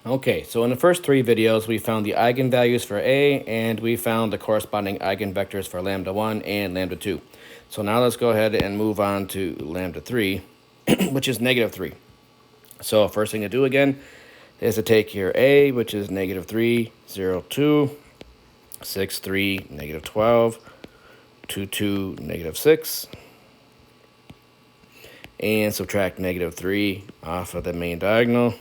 Okay, so in the first three videos, we found the eigenvalues for A, and we found the corresponding eigenvectors for lambda 1 and lambda 2. So now let's go ahead and move on to lambda 3, which is negative 3. So first thing to do again is to take here A, which is negative 3, 0, 2, 6, 3, negative 12, 2, 2, negative 6, and subtract negative 3 off of the main diagonal.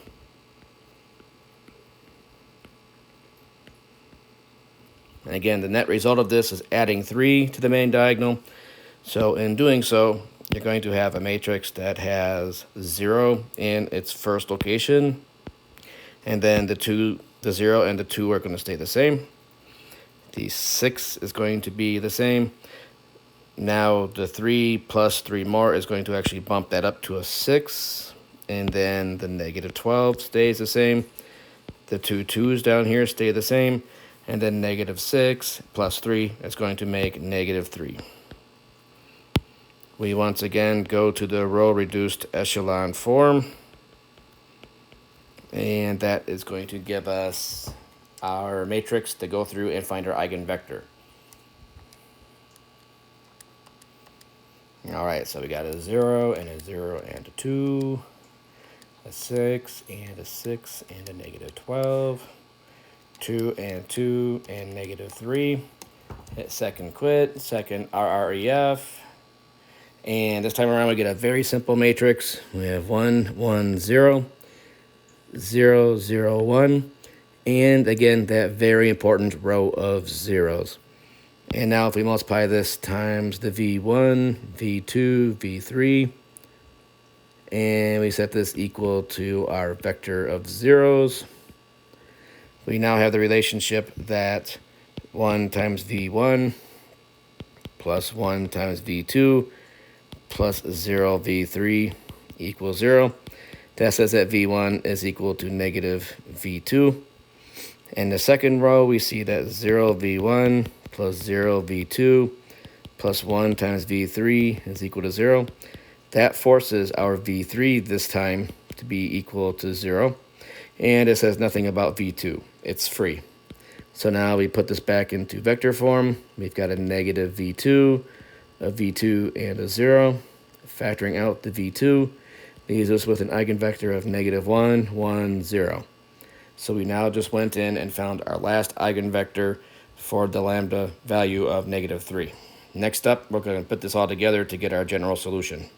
And again, the net result of this is adding 3 to the main diagonal. So in doing so, you're going to have a matrix that has 0 in its first location. And then the 0 and the 2 are going to stay the same. The 6 is going to be the same. Now the 3 plus 3 more is going to actually bump that up to a 6. And then the negative 12 stays the same. The two 2's down here stay the same. And then negative 6 plus 3 is going to make negative 3. We once again go to the row reduced echelon form. And that is going to give us our matrix to go through and find our eigenvector. All right, so we got a 0 and a 0 and a 2, a 6 and a 6 and a negative 12, 2 and 2 and negative 3. Hit second quit, second RREF. And this time around we get a very simple matrix. We have 1, 1, 0, 0, 0, 1. And again, that very important row of zeros. And now if we multiply this times the V1, V2, V3, and we set this equal to our vector of zeros, we now have the relationship that 1 times V1 plus 1 times V2 plus 0 V3 equals 0. That says that V1 is equal to negative V2. In the second row, we see that 0 V1 plus 0 V2 plus 1 times V3 is equal to 0. That forces our V3 this time to be equal to 0. And it says nothing about V2. It's free. So now we put this back into vector form. We've got a negative V2, a V2, and a 0. Factoring out the V2 leaves us with an eigenvector of negative 1, 1, 0. So we now just went in and found our last eigenvector for the lambda value of negative 3. Next up, we're going to put this all together to get our general solution.